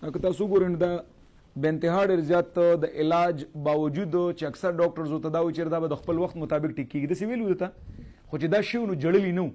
که تاسو ګورئ دا بې انتها ډېر زیات د علاج باوجود چې اکثر ډاکټرز ورته دا وایي چې دا به د خپل وخت مطابق ټیک کېږي داسې ویلي ورته خو چې دا شی نو جړلي نه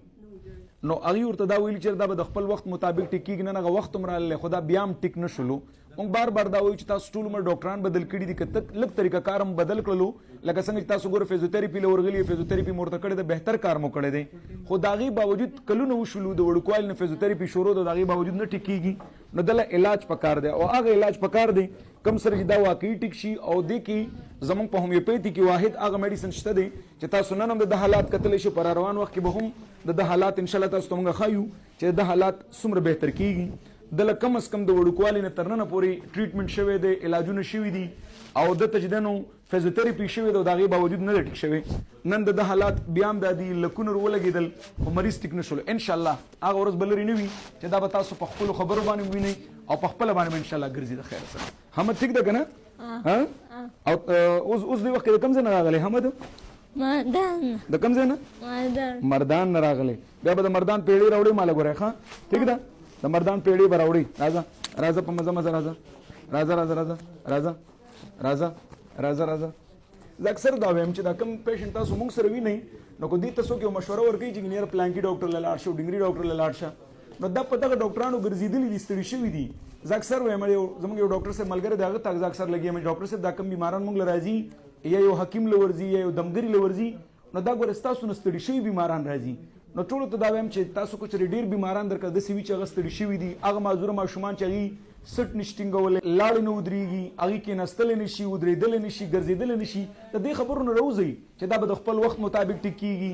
نو هغوی ورته دا ویلي چې دا به د خپل وخت مطابق ټیک کېږي نن هغه وخت هم راغلی خو دا بیا هم ټیک نه شولو موږ بار بار دا وایو چې تاسو ټول عمر ډاکټران بدل کړي دي که لږ طریقه کار هم بدل کړلو لکه څنګه چې تاسو ګوره فزیوتراپي له ورغلي فزیوتراپي مو ورته کړی د بهتر کار مو کړی دی خو د هغې باوجود کلونه وشولو د وړوکوالي نه فزیوتراپي شروع ده د هغې باوجود نه ټیک کېږي نو دله علاج پکار دی او هغه علاج پکار دی کم سره چې دا واقعي ټیک شي او دې کې زموږ په هومیوپیتي کې واحد هغه میډیسن شته دی چې تاسو نن هم د حالات کتلی شو پر روان وخت کې به هم د حالات انشاءالله تاسو ته موږ ښایو چې د حالات څومره بهتر کېږي دله کم از کم د وړوکوالي نه تر ننه پورې ټریټمنټ شوی دی علاجونه شوي دي او دته چې دی نو فزیوتراپي شوی دی او د هغې باوجود نه دی ټیک شوی نن د حالات بیا هم دا دي لکونه ولګېدل خو مریض ټیک نه شولو انشاءالله هغه ورځ به لرې نه وي چې دا به تاسو په خپلو خبرو باندې ووینئ او په خپله باندې به انشاءالله ګرځي د خیر سره حمد ټیک ده که نه او اوس دې وخت کې د کوم ځای نه راغلی حمد مردان د کوم ځای نه مردان نه راغلی بیا به د مردان پیړۍ راوړې ماله ګورئ ښه ټیک ده د مردان پیړۍ به راوړي راځه په مزه مزه راځه زه اکثر دا وایم چې دا کوم پیشنټ تاسو موږ سره وینئ نو که دې ته څوک یو مشوره ورکوي چې انجینیر پلانکي ډاکټر له لاړ شه ډنګري ډاکټر له لاړ شه نو دا په دغه ډاکټرانو ګرځېدلي دي ستړي شوي دي زه اکثر وایم زموږ یو ډاکټر صاحب ملګری دی هغه ته زه اکثر لګیم ډاکټر صاحب دا کوم بیماران موږ له راځي یا یو حکیم له ورځي یا یو دمګري له ورځي نو دا ګوره ستاسو نه ستړي شوي بیماران راځي نو ټولو ته دا وایم چې تاسو کو چې ډېر بیماران درکړه داسې وي چې هغه ستړي شوي دي هغه معذوره ماشومان چې هغوی سټ نشي ټینګولی لاړې نه ودرېږي هغوی کېناستلی نه شي ودرېدلی نه شي ګرځېدلی نه شي د دې خبرو نه راوځئ چې دا به د خپل وخت مطابق ټیک کېږي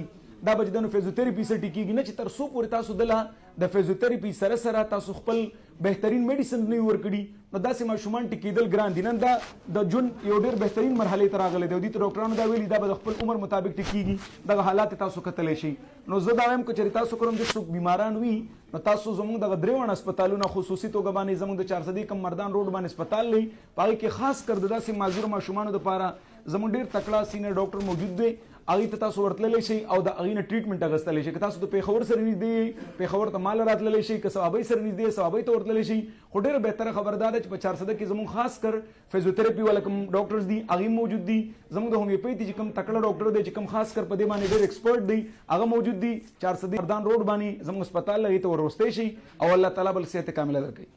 دا به چې د نو فزیوتراپي سره ټیک کېږي نه چې تر څو پورې تاسو دله د فزیوتراپي سره سره تاسو خپل بهترین میډیسن نه ورکړي نو داسې ماشومان ټیکېدل ګران دي نن دا د ژوند یو ډېر بهترین مرحلې ته راغلی دی او دې ته ډاکټرانو دا ویلي دا به د خپل عمر مطابق ټیک کېږي دغه حالات تاسو کتلی شئ نو زه دا وایم که چېرې تاسو کوم چې څوک بیماران وي نو تاسو زموږ دغه درې وړ هسپتالونه خصوصي توګه باندې زموږ د 400 کم مردان روډ باندې هسپتال دی په هغې کې خاص کر د داسې معذور ماشومانو دپاره زموږ ډېر تکړه سینیر ډاکټر موجود دی هغې ته تاسو ورتللی شئ او د هغې نه ټریټمنټ اخیستلی شئ که تاسو د پېښور سره نږدې پېښور ته ماله راتللی شئ که صوابۍ سره نږدې صوابۍ ته ورتللی شئ خو ډېره بهتره خبر دا ده چې په 400 کې زموږ خاص کر فزیوتراپي والا کوم ډاکټرز دي هغې موجود دي زموږ د هومیوپیتي چې کوم تکړه ډاکټر دی چې کوم خاص کر په دې باندې ډېر ایکسپرټ دی هغه موجود دي 400 مردان روډ باندې زموږ هسپتال هغې ته ور وروستی شئ او الله تعالی بل صحت کامله درکوي